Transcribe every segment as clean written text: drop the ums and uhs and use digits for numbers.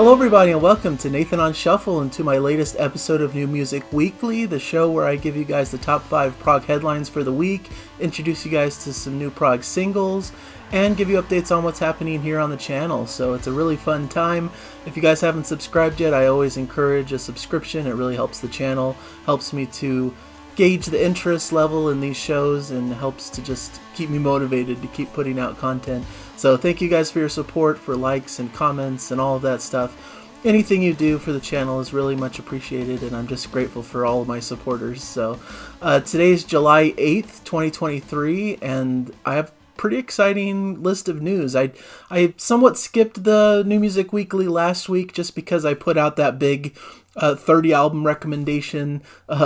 Hello everybody and welcome to Nathan on Shuffle and to my latest episode of New Music Weekly, the show where I give you guys the top 5 prog headlines for the week, introduce you guys to some new prog singles, and give you updates on what's happening here on the channel. So it's a really fun time. If you guys haven't subscribed yet, I always encourage a subscription. It really helps the channel, helps me to gauge the interest level in these shows, and helps to just keep me motivated to keep putting out content. So thank you guys for your support, for likes and comments and all of that stuff. Anything you do for the channel is really much appreciated, and I'm just grateful for all of my supporters. So today's July 8th, 2023, and I have pretty exciting list of news. I somewhat skipped the New Music Weekly last week just because I put out that big 30 album recommendation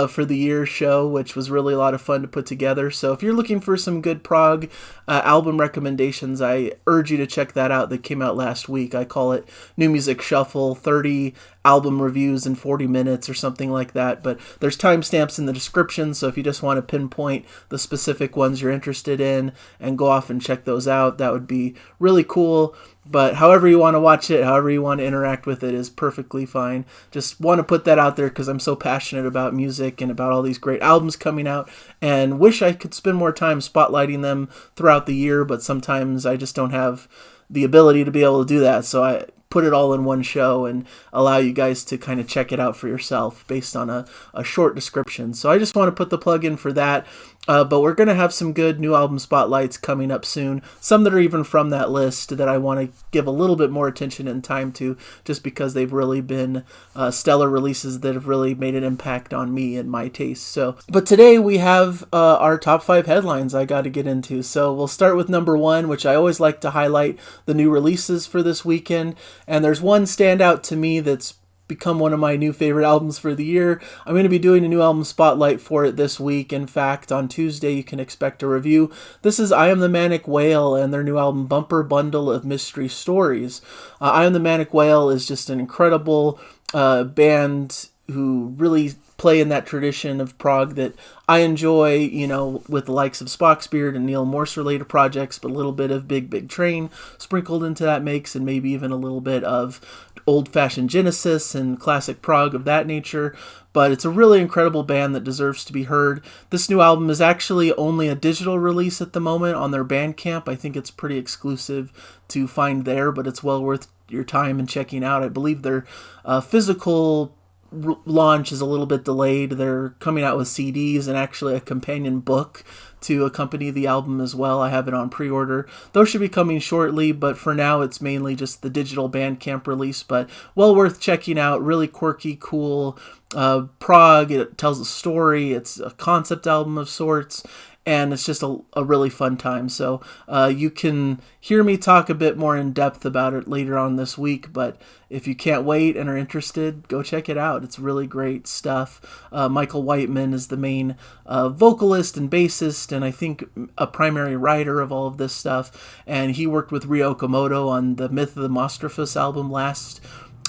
for the year show, which was really a lot of fun to put together. So if you're looking for some good prog album recommendations, I urge you to check that out. That came out last week. I call it New Music Shuffle, 30 album reviews in 40 minutes or something like that. But there's timestamps in the description, so if you just want to pinpoint the specific ones you're interested in and go off and check those out, that would be really cool. But however you want to watch it, however you want to interact with it is perfectly fine. Just want to put that out there because I'm so passionate about music and about all these great albums coming out, and wish I could spend more time spotlighting them throughout the year, but sometimes I just don't have the ability to be able to do that. So I put it all in one show and allow you guys to kind of check it out for yourself based on a short description. So I just want to put the plug in for that. But we're going to have some good new album spotlights coming up soon. Some that are even from that list that I want to give a little bit more attention and time to, just because they've really been stellar releases that have really made an impact on me and my taste. So, but today we have our top 5 headlines I got to get into. So we'll start with number 1, which I always like to highlight the new releases for this weekend. And there's one standout to me that's become one of my new favorite albums for the year. I'm going to be doing a new album spotlight for it this week. In fact, on Tuesday you can expect a review. This is I Am the Manic Whale and their new album Bumper Bundle of Mystery Stories. I Am the Manic Whale is just an incredible band who really play in that tradition of prog that I enjoy, you know, with the likes of Spocksbeard and Neil Morse related projects, but a little bit of Big Big Train sprinkled into that mix, and maybe even a little bit of old-fashioned Genesis and classic prog of that nature. But it's a really incredible band that deserves to be heard. This new album is actually only a digital release at the moment on their Bandcamp. I think it's pretty exclusive to find there, but it's well worth your time and checking out. I believe their physical launch is a little bit delayed. They're coming out with CDs and actually a companion book to accompany the album as well. I have it on pre-order. Those should be coming shortly, but for now it's mainly just the digital Bandcamp release, but well worth checking out. Really quirky, cool prog. It tells a story. It's a concept album of sorts, and it's just a really fun time. So you can hear me talk a bit more in depth about it later on this week, but if you can't wait and are interested, go check it out. It's really great stuff. Michael Whiteman is the main vocalist and bassist, and I think a primary writer of all of this stuff, and he worked with Ryo Okamoto on the Myth of the Mostraphus album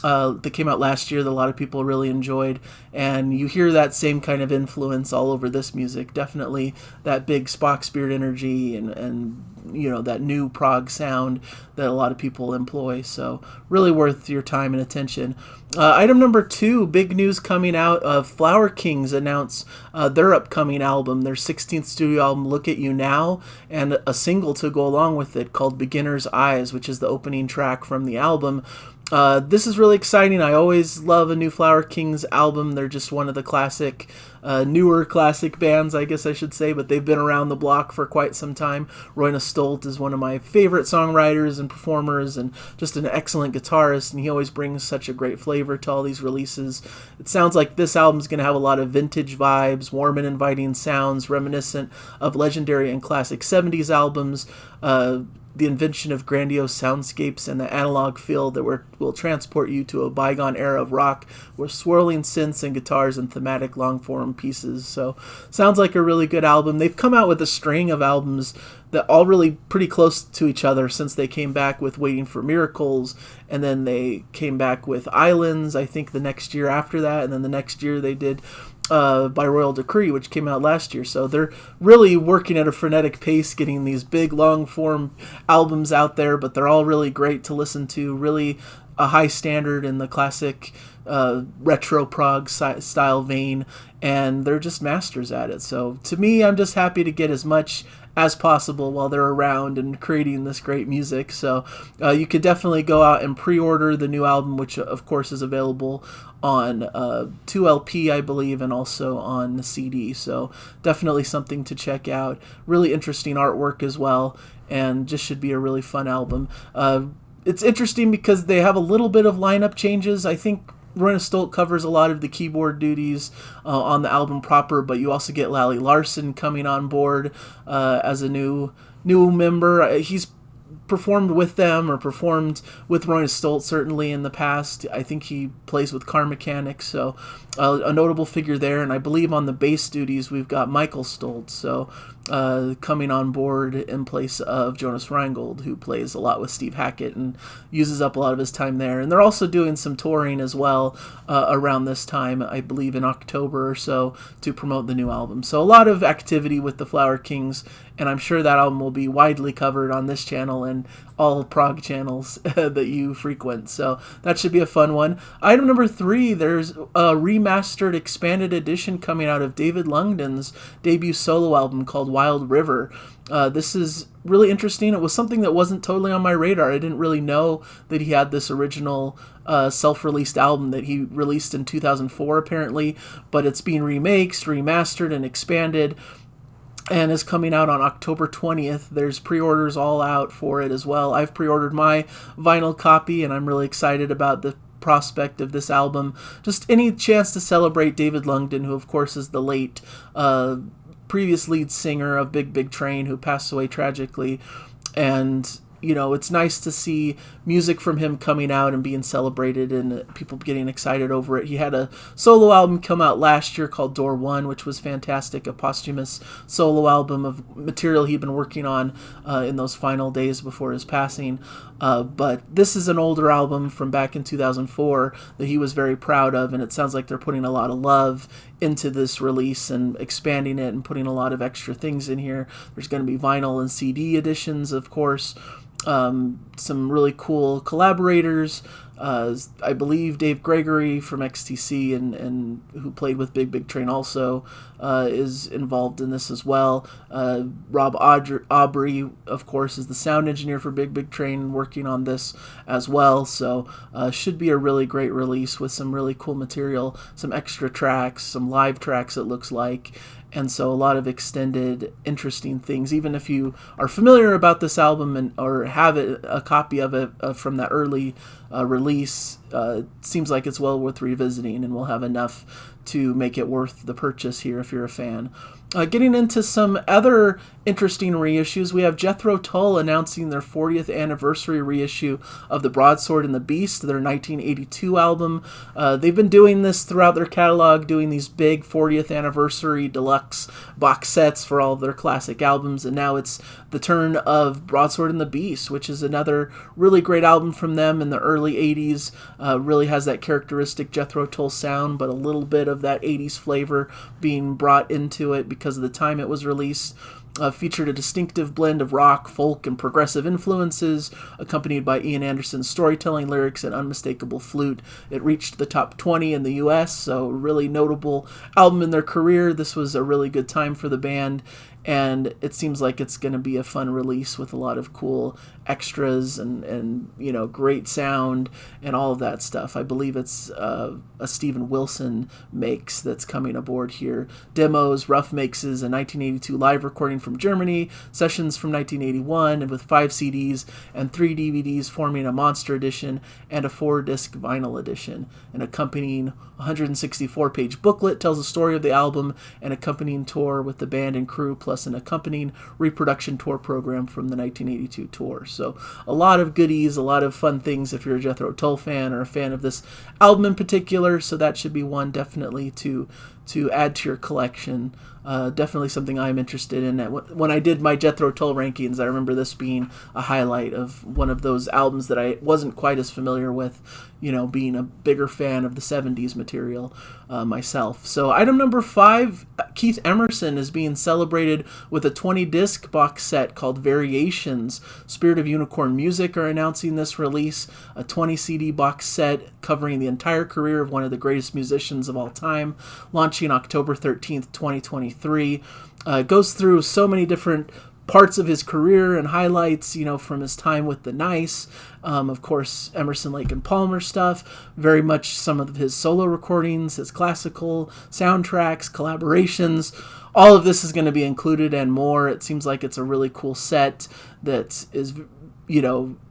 that came out last year that a lot of people really enjoyed, and you hear that same kind of influence all over this music. Definitely that big Spocksbeard energy and you know, that new prog sound that a lot of people employ. So really worth your time and attention. Item number 2, big news coming out of Flower Kings announce their upcoming album, their 16th studio album, Look at You Now, and a single to go along with it called Beginner's Eyes, which is the opening track from the album. This is really exciting. I always love a new Flower Kings album. They're just one of the classic, newer classic bands, I guess I should say, but they've been around the block for quite some time. Royna Stolt is one of my favorite songwriters and performers, and just an excellent guitarist, and he always brings such a great flavor to all these releases. It sounds like this album's going to have a lot of vintage vibes, warm and inviting sounds, reminiscent of legendary and classic 70s albums, the invention of grandiose soundscapes and the analog feel that will transport you to a bygone era of rock with swirling synths and guitars and thematic long-form pieces. So sounds like a really good album. They've come out with a string of albums that all really pretty close to each other since they came back with Waiting for Miracles, and then they came back with Islands, I think the next year after that, and then the next year they did By Royal Decree, which came out last year. So they're really working at a frenetic pace, getting these big long form albums out there, but they're all really great to listen to, really a high standard in the classic retro prog style vein, and they're just masters at it. So to me, I'm just happy to get as much as possible while they're around and creating this great music. So you could definitely go out and pre-order the new album, which of course is available on 2LP, I believe, and also on the CD. So definitely something to check out. Really interesting artwork as well, and just should be a really fun album. It's interesting because they have a little bit of lineup changes. I think Roine Stolt covers a lot of the keyboard duties on the album proper, but you also get Lally Larson coming on board as a new member. He's performed with them, or performed with Roine Stolt certainly in the past. I think he plays with Car Mechanics, so a notable figure there. And I believe on the bass duties we've got Michael Stolt, so coming on board in place of Jonas Reingold, who plays a lot with Steve Hackett and uses up a lot of his time there. And they're also doing some touring as well around this time, I believe in October or so, to promote the new album. So a lot of activity with the Flower Kings, and I'm sure that album will be widely covered on this channel and all prog channels that you frequent. So that should be a fun one. Item number 3, there's a remastered expanded edition coming out of David Longdon's debut solo album called Wild River. This is really interesting. It was something that wasn't totally on my radar. I didn't really know that he had this original self-released album that he released in 2004 apparently, but it's being remixed, remastered, and expanded, and is coming out on October 20th. There's pre-orders all out for it as well. I've pre-ordered my vinyl copy, and I'm really excited about the prospect of this album. Just any chance to celebrate David Longdon, who of course is the late previous lead singer of Big Big Train, who passed away tragically. And you know, it's nice to see music from him coming out and being celebrated and people getting excited over it. He had a solo album come out last year called Door 1, which was fantastic, a posthumous solo album of material he'd been working on in those final days before his passing. But this is an older album from back in 2004 that he was very proud of, and it sounds like they're putting a lot of love into this release and expanding it and putting a lot of extra things in here. There's going to be vinyl and CD editions, of course. Some really cool collaborators. I believe Dave Gregory from XTC and who played with Big Big Train also is involved in this as well. Rob Aubrey, of course, is the sound engineer for Big Big Train, working on this as well. So should be a really great release with some really cool material, some extra tracks, some live tracks it looks like. And so a lot of extended, interesting things. Even if you are familiar about this album or have a copy of it from that early release, it seems like it's well worth revisiting, and we'll have enough to make it worth the purchase here if you're a fan. Getting into some other interesting reissues, we have Jethro Tull announcing their 40th anniversary reissue of The Broadsword and the Beast, their 1982 album. They've been doing this throughout their catalog, doing these big 40th anniversary deluxe box sets for all of their classic albums, and now it's the turn of Broadsword and the Beast, which is another really great album from them in the early 80s. Really has that characteristic Jethro Tull sound, but a little bit of that 80s flavor being brought into it because of the time it was released. Featured a distinctive blend of rock, folk, and progressive influences, accompanied by Ian Anderson's storytelling, lyrics, and unmistakable flute. It reached the top 20 in the US, so a really notable album in their career. This was a really good time for the band, and it seems like it's going to be a fun release with a lot of cool extras and you know, great sound and all of that stuff. I believe it's a Steven Wilson mix that's coming aboard here. Demos, rough mixes, a 1982 live recording from Germany, sessions from 1981, and with 5 CDs and 3 DVDs forming a monster edition and a 4-disc vinyl edition. An accompanying 164-page booklet tells the story of the album, an accompanying tour with the band and crew, plus an accompanying reproduction tour program from the 1982 tour. So a lot of goodies, a lot of fun things if you're a Jethro Tull fan or a fan of this album in particular. So that should be one definitely to to add to your collection. Definitely something I'm interested in. When I did my Jethro Tull rankings, I remember this being a highlight of one of those albums that I wasn't quite as familiar with, being a bigger fan of the 70s material myself. So item number 5, Keith Emerson is being celebrated with a 20-disc box set called Variations. Spirit of Unicorn Music are announcing this release, a 20-CD box set covering the entire career of one of the greatest musicians of all time, launching October 13th, 2023. It goes through so many different parts of his career and highlights, from his time with the Nice, of course, Emerson, Lake and Palmer stuff, very much some of his solo recordings, his classical soundtracks, collaborations. All of this is going to be included and more. It seems like it's a really cool set that is,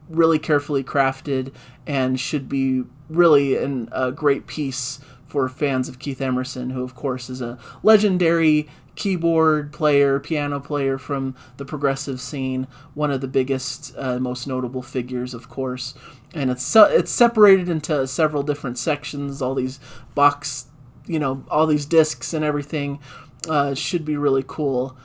really carefully crafted and should be really a great piece for fans of Keith Emerson, who, of course, is a legendary keyboard player, piano player from the progressive scene, one of the biggest, most notable figures, of course. And it's separated into several different sections, all these all these discs and everything. Should be really cool.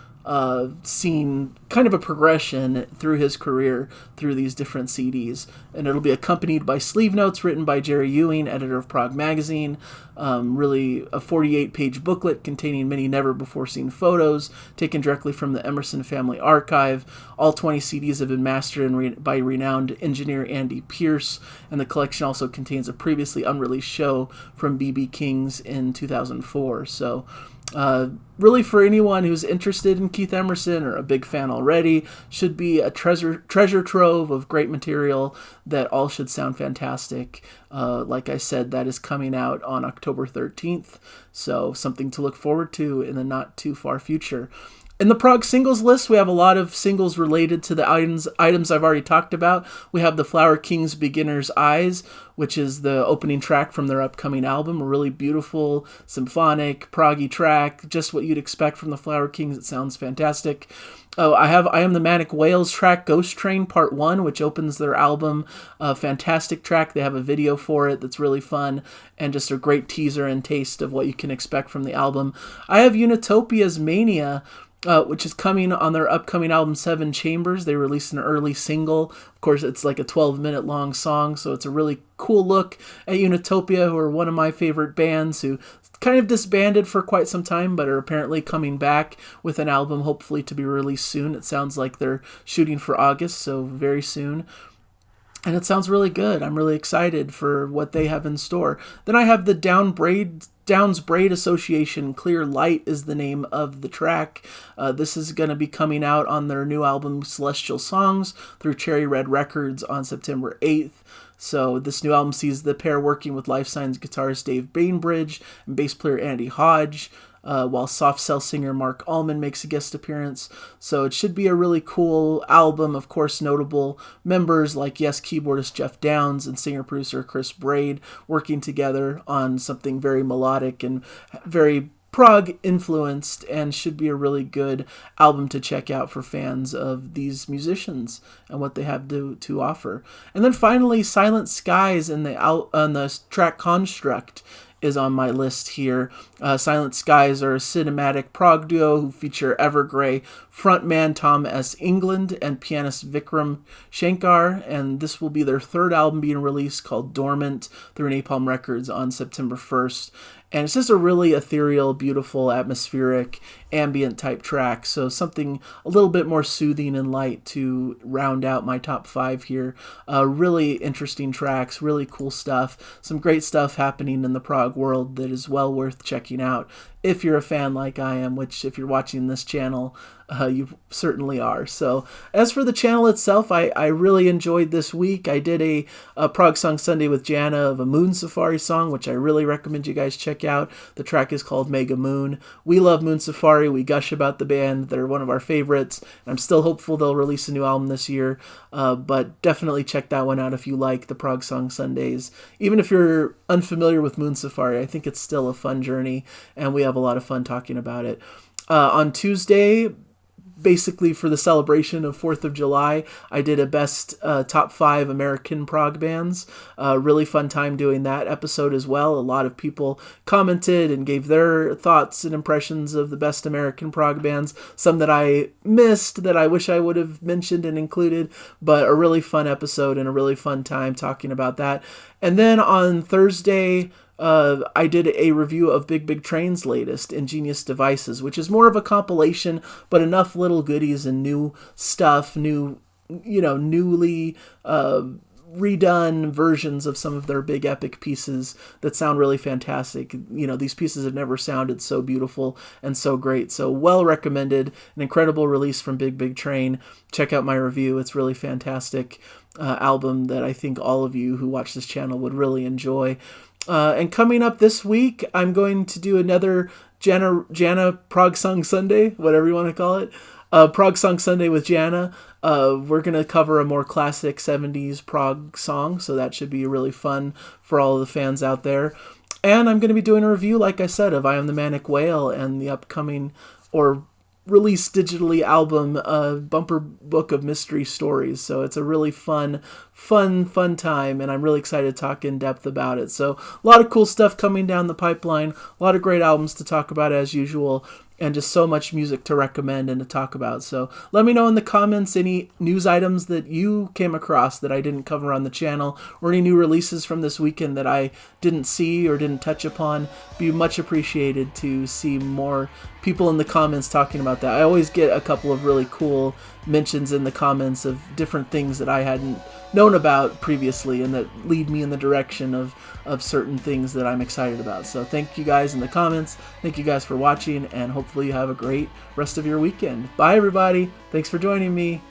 Seeing kind of a progression through his career through these different CDs. And it'll be accompanied by sleeve notes written by Jerry Ewing, editor of Prog Magazine. Really a 48-page booklet containing many never-before-seen photos taken directly from the Emerson family archive. All 20 CDs have been mastered by renowned engineer Andy Pierce, and the collection also contains a previously unreleased show from B.B. King's in 2004. So really, for anyone who's interested in Keith Emerson or a big fan already, should be a treasure trove of great material that all should sound fantastic. Like I said, that is coming out on October 13th, so something to look forward to in the not too far future. In the Prog singles list, we have a lot of singles related to the items I've already talked about. We have the Flower King's Beginner's Eyes, which is the opening track from their upcoming album. A really beautiful, symphonic, proggy track, just what you'd expect from the Flower Kings. It sounds fantastic. Oh, I Am the Manic Whales track, Ghost Train Part 1, which opens their album. A fantastic track. They have a video for it that's really fun, and just a great teaser and taste of what you can expect from the album. I have Unitopia's Mania, which is coming on their upcoming album, Seven Chambers. They released an early single. Of course, it's like a 12-minute long song, so it's a really cool look at Unitopia, who are one of my favorite bands, who kind of disbanded for quite some time, but are apparently coming back with an album, hopefully to be released soon. It sounds like they're shooting for August, so very soon. And it sounds really good. I'm really excited for what they have in store. Then I have the Downs Braid Association, Clear Light is the name of the track. This is going to be coming out on their new album, Celestial Songs, through Cherry Red Records on September 8th. So this new album sees the pair working with Life Signs guitarist Dave Bainbridge and bass player Andy Hodge, while soft cell singer Mark Allman makes a guest appearance. So it should be a really cool album. Of course, notable members like Yes keyboardist Jeff Downs and singer-producer Chris Braid working together on something very melodic and very Prog influenced, and should be a really good album to check out for fans of these musicians and what they have to offer. And then finally, Silent Skies on the track Construct is on my list here. Silent Skies are a cinematic prog duo who feature Evergrey frontman Tom S. England and pianist Vikram Shankar, and this will be their third album being released, called Dormant, through Napalm Records on September 1st. And it's just a really ethereal, beautiful, atmospheric, ambient type track. So something a little bit more soothing and light to round out my top 5 here. Really interesting tracks, really cool stuff. Some great stuff happening in the prog world that is well worth checking out if you're a fan like I am, which if you're watching this channel, you certainly are. So as for the channel itself, I really enjoyed this week. I did a Prog Song Sunday with Jana of a Moon Safari song, which I really recommend you guys check out. The track is called Mega Moon. We love Moon Safari. We gush about the band. They're one of our favorites. I'm still hopeful they'll release a new album this year, but definitely check that one out if you like the Prog Song Sundays. Even if you're unfamiliar with Moon Safari, I think it's still a fun journey, and we have a lot of fun talking about it. On Tuesday, basically for the celebration of 4th of July, I did a best top 5 American prog bands. Really fun time doing that episode as well. A lot of people commented and gave their thoughts and impressions of the best American prog bands. Some that I missed that I wish I would have mentioned and included, but a really fun episode and a really fun time talking about that. And then on Thursday, I did a review of Big Big Train's latest, Ingenious Devices, which is more of a compilation, but enough little goodies and new stuff, newly redone versions of some of their big epic pieces that sound really fantastic. These pieces have never sounded so beautiful and so great. So well recommended, an incredible release from Big Big Train. Check out my review. It's really fantastic album that I think all of you who watch this channel would really enjoy. And coming up this week, I'm going to do another Jana Prog Song Sunday, whatever you want to call it. Prog Song Sunday with Jana. We're going to cover a more classic 70s prog song, so that should be really fun for all of the fans out there. And I'm going to be doing a review, like I said, of I Am the Manic Whale and the upcoming, or released digitally album, Bumper Book of Mystery Stories. So it's a really fun time, and I'm really excited to talk in depth about it. So a lot of cool stuff coming down the pipeline, a lot of great albums to talk about as usual, and just so much music to recommend and to talk about. So let me know in the comments any news items that you came across that I didn't cover on the channel, or any new releases from this weekend that I didn't see or didn't touch upon. Be much appreciated to see more people in the comments talking about that. I always get a couple of really cool mentions in the comments of different things that I hadn't known about previously and that lead me in the direction of certain things that I'm excited about. So thank you guys in the comments. Thank you guys for watching, and hopefully you have a great rest of your weekend. Bye everybody. Thanks for joining me.